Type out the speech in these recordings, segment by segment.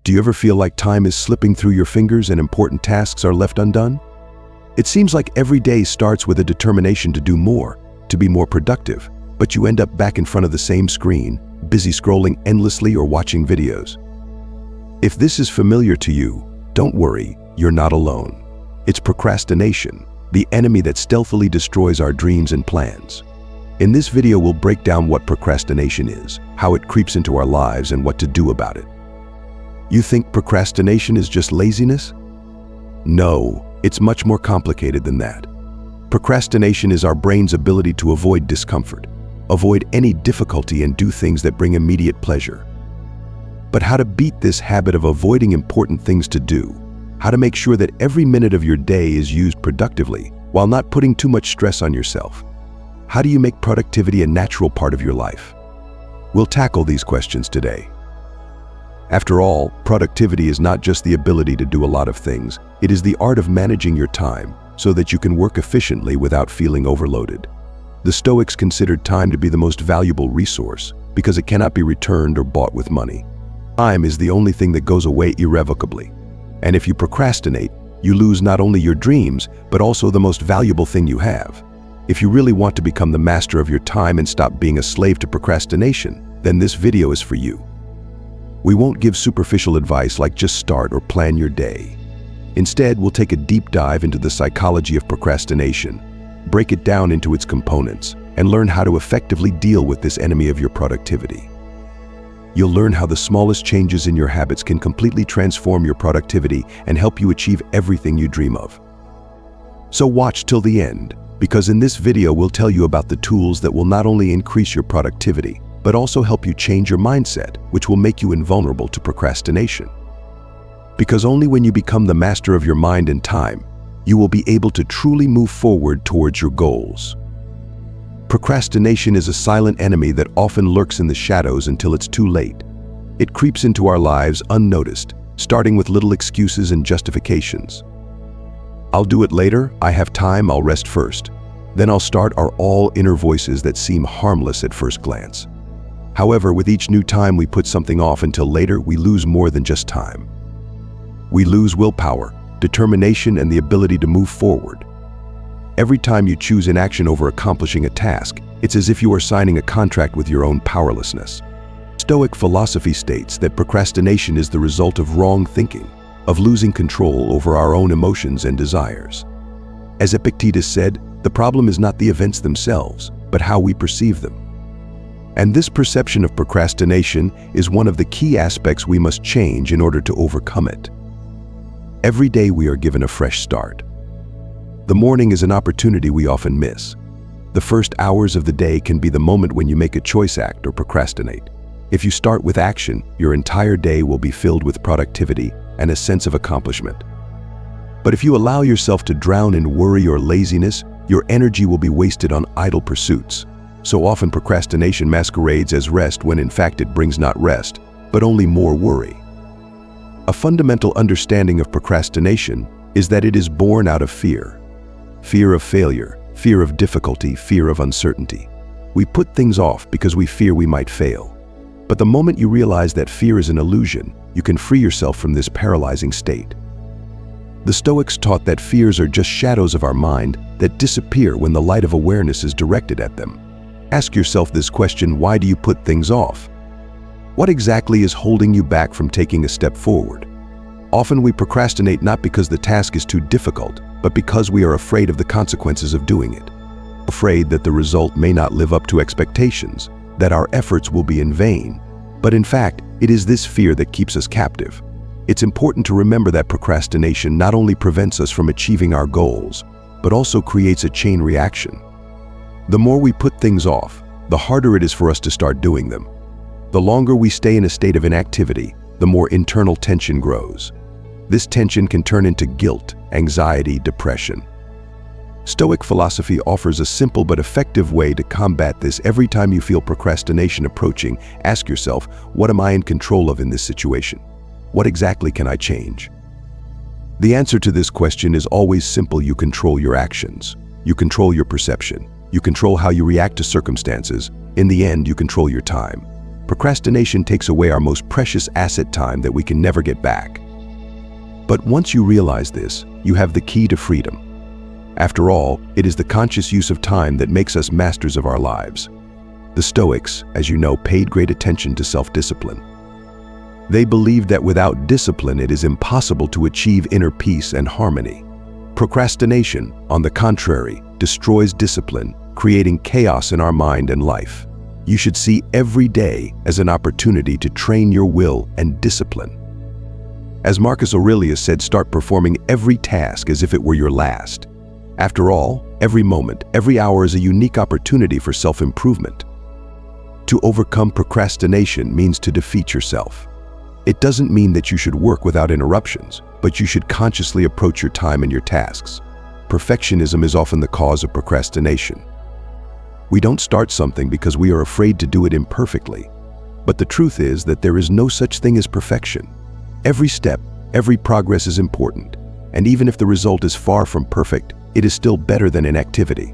Do you ever feel like time is slipping through your fingers and important tasks are left undone? It seems like every day starts with a determination to do more, to be more productive, but you end up back in front of the same screen, busy scrolling endlessly or watching videos. If this is familiar to you, don't worry, you're not alone. It's procrastination, the enemy that stealthily destroys our dreams and plans. In this video, we'll break down what procrastination is, how it creeps into our lives, and what to do about it. You think procrastination is just laziness? No, it's much more complicated than that. Procrastination is our brain's ability to avoid discomfort, avoid any difficulty, and do things that bring immediate pleasure. But how to beat this habit of avoiding important things to do? How to make sure that every minute of your day is used productively while not putting too much stress on yourself? How do you make productivity a natural part of your life? We'll tackle these questions today. After all, productivity is not just the ability to do a lot of things, it is the art of managing your time so that you can work efficiently without feeling overloaded. The Stoics considered time to be the most valuable resource because it cannot be returned or bought with money. Time is the only thing that goes away irrevocably. And if you procrastinate, you lose not only your dreams, but also the most valuable thing you have. If you really want to become the master of your time and stop being a slave to procrastination, then this video is for you. We won't give superficial advice like just start or plan your day. Instead, we'll take a deep dive into the psychology of procrastination, break it down into its components, and learn how to effectively deal with this enemy of your productivity. You'll learn how the smallest changes in your habits can completely transform your productivity and help you achieve everything you dream of. So watch till the end, because in this video we'll tell you about the tools that will not only increase your productivity, but also help you change your mindset, which will make you invulnerable to procrastination. Because only when you become the master of your mind and time, you will be able to truly move forward towards your goals. Procrastination is a silent enemy that often lurks in the shadows until it's too late. It creeps into our lives unnoticed, starting with little excuses and justifications. "I'll do it later, I have time, I'll rest first. Then I'll start" are all inner voices that seem harmless at first glance. However, with each new time we put something off until later, we lose more than just time. We lose willpower, determination, and the ability to move forward. Every time you choose inaction over accomplishing a task, it's as if you are signing a contract with your own powerlessness. Stoic philosophy states that procrastination is the result of wrong thinking, of losing control over our own emotions and desires. As Epictetus said, the problem is not the events themselves, but how we perceive them. And this perception of procrastination is one of the key aspects we must change in order to overcome it. Every day we are given a fresh start. The morning is an opportunity we often miss. The first hours of the day can be the moment when you make a choice, act, or procrastinate. If you start with action, your entire day will be filled with productivity and a sense of accomplishment. But if you allow yourself to drown in worry or laziness, your energy will be wasted on idle pursuits. So often procrastination masquerades as rest when in fact it brings not rest, but only more worry. A fundamental understanding of procrastination is that it is born out of fear. Fear of failure, fear of difficulty, fear of uncertainty. We put things off because we fear we might fail. But the moment you realize that fear is an illusion, you can free yourself from this paralyzing state. The Stoics taught that fears are just shadows of our mind that disappear when the light of awareness is directed at them. Ask yourself this question: why do you put things off? What exactly is holding you back from taking a step forward? Often we procrastinate not because the task is too difficult, but because we are afraid of the consequences of doing it. Afraid that the result may not live up to expectations, that our efforts will be in vain. But in fact, it is this fear that keeps us captive. It's important to remember that procrastination not only prevents us from achieving our goals, but also creates a chain reaction. The more we put things off, the harder it is for us to start doing them. The longer we stay in a state of inactivity, the more internal tension grows. This tension can turn into guilt, anxiety, depression. Stoic philosophy offers a simple but effective way to combat this. Every time you feel procrastination approaching, ask yourself, what am I in control of in this situation? What exactly can I change? The answer to this question is always simple: you control your actions. You control your perception. You control how you react to circumstances. In the end, you control your time. Procrastination takes away our most precious asset, time that we can never get back. But once you realize this, you have the key to freedom. After all, it is the conscious use of time that makes us masters of our lives. The Stoics, as you know, paid great attention to self-discipline. They believed that without discipline, it is impossible to achieve inner peace and harmony. Procrastination, on the contrary, destroys discipline, creating chaos in our mind and life. You should see every day as an opportunity to train your will and discipline. As Marcus Aurelius said, start performing every task as if it were your last. After all, every moment, every hour is a unique opportunity for self-improvement. To overcome procrastination means to defeat yourself. It doesn't mean that you should work without interruptions, but you should consciously approach your time and your tasks. Perfectionism is often the cause of procrastination. We don't start something because we are afraid to do it imperfectly. But the truth is that there is no such thing as perfection. Every step, every progress is important, and even if the result is far from perfect, it is still better than inactivity.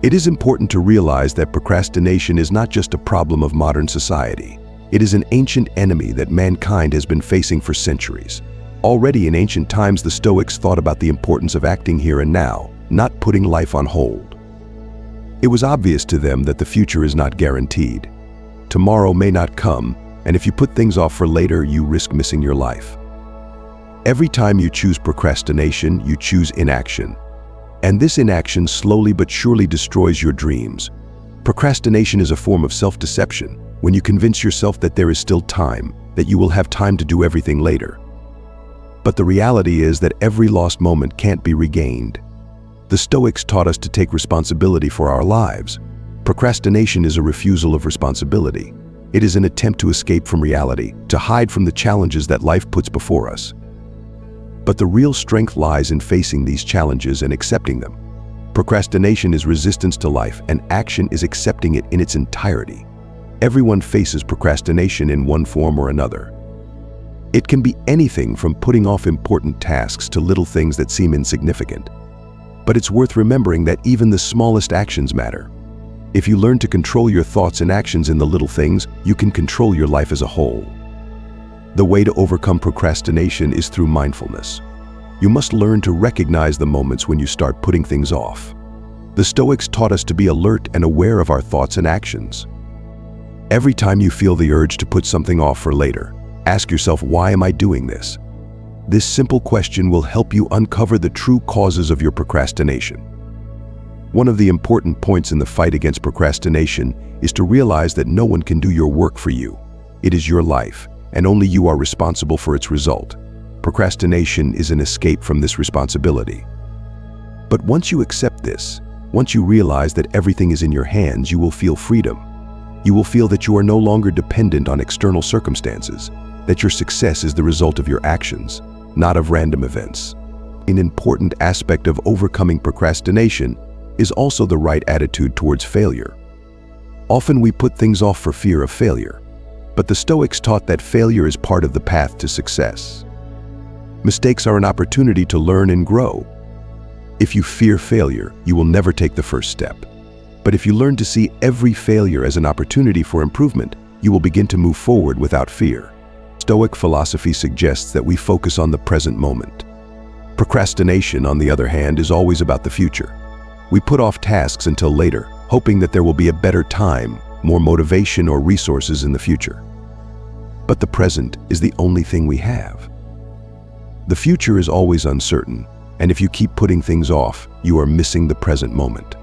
It is important to realize that procrastination is not just a problem of modern society. It is an ancient enemy that mankind has been facing for centuries. Already in ancient times, the Stoics thought about the importance of acting here and now, not putting life on hold. It was obvious to them that the future is not guaranteed. Tomorrow may not come, and if you put things off for later, you risk missing your life. Every time you choose procrastination, you choose inaction. And this inaction slowly but surely destroys your dreams. Procrastination is a form of self-deception when you convince yourself that there is still time, that you will have time to do everything later. But the reality is that every lost moment can't be regained. The Stoics taught us to take responsibility for our lives. Procrastination is a refusal of responsibility. It is an attempt to escape from reality, to hide from the challenges that life puts before us. But the real strength lies in facing these challenges and accepting them. Procrastination is resistance to life, and action is accepting it in its entirety. Everyone faces procrastination in one form or another. It can be anything from putting off important tasks to little things that seem insignificant. But it's worth remembering that even the smallest actions matter. If you learn to control your thoughts and actions in the little things, you can control your life as a whole. The way to overcome procrastination is through mindfulness. You must learn to recognize the moments when you start putting things off. The Stoics taught us to be alert and aware of our thoughts and actions. Every time you feel the urge to put something off for later, ask yourself, why am I doing this? This simple question will help you uncover the true causes of your procrastination. One of the important points in the fight against procrastination is to realize that no one can do your work for you. It is your life, and only you are responsible for its result. Procrastination is an escape from this responsibility. But once you accept this, once you realize that everything is in your hands, you will feel freedom. You will feel that you are no longer dependent on external circumstances, that your success is the result of your actions, not of random events. An important aspect of overcoming procrastination is also the right attitude towards failure. Often we put things off for fear of failure, but the Stoics taught that failure is part of the path to success. Mistakes are an opportunity to learn and grow. If you fear failure, you will never take the first step. But if you learn to see every failure as an opportunity for improvement, you will begin to move forward without fear. Stoic philosophy suggests that we focus on the present moment. Procrastination, on the other hand, is always about the future. We put off tasks until later, hoping that there will be a better time, more motivation or resources in the future. But the present is the only thing we have. The future is always uncertain, and if you keep putting things off, you are missing the present moment.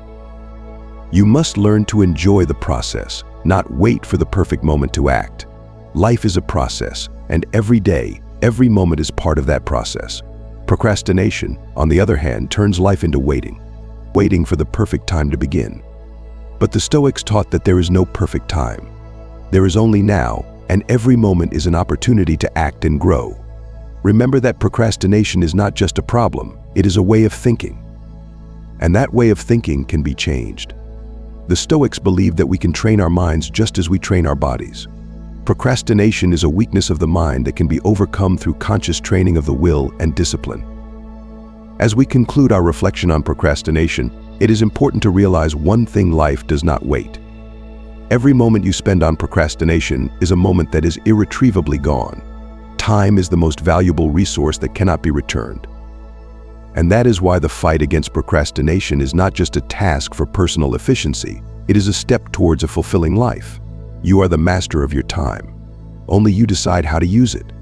You must learn to enjoy the process, not wait for the perfect moment to act. Life is a process, and every day, every moment is part of that process. Procrastination, on the other hand, turns life into waiting for the perfect time to begin. But the Stoics taught that there is no perfect time. There is only now, and every moment is an opportunity to act and grow. Remember that procrastination is not just a problem, it is a way of thinking. And that way of thinking can be changed. The Stoics believed that we can train our minds just as we train our bodies. Procrastination is a weakness of the mind that can be overcome through conscious training of the will and discipline. As we conclude our reflection on procrastination, it is important to realize one thing: life does not wait. Every moment you spend on procrastination is a moment that is irretrievably gone. Time is the most valuable resource that cannot be returned. And that is why the fight against procrastination is not just a task for personal efficiency, it is a step towards a fulfilling life. You are the master of your time. Only you decide how to use it.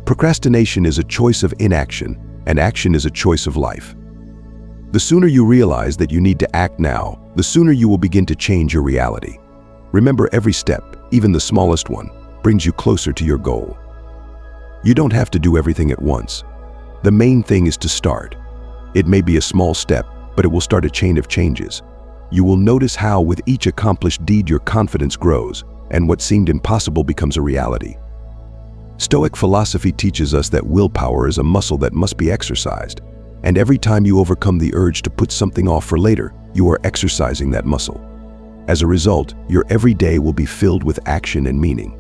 Procrastination is a choice of inaction, and action is a choice of life. The sooner you realize that you need to act now, the sooner you will begin to change your reality. Remember, every step, even the smallest one, brings you closer to your goal. You don't have to do everything at once. The main thing is to start. It may be a small step, but it will start a chain of changes. You will notice how, with each accomplished deed, your confidence grows, and what seemed impossible becomes a reality. Stoic philosophy teaches us that willpower is a muscle that must be exercised, and every time you overcome the urge to put something off for later, you are exercising that muscle. As a result, your every day will be filled with action and meaning.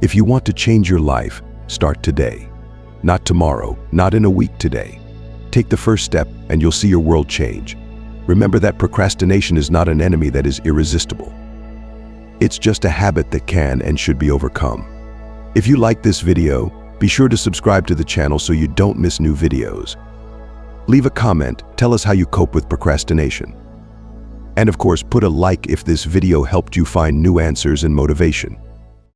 If you want to change your life, start today. Not tomorrow, not in a week, today. Take the first step and you'll see your world change. Remember that procrastination is not an enemy that is irresistible. It's just a habit that can and should be overcome. If you like this video, be sure to subscribe to the channel so you don't miss new videos. Leave a comment, tell us how you cope with procrastination. And of course, put a like if this video helped you find new answers and motivation.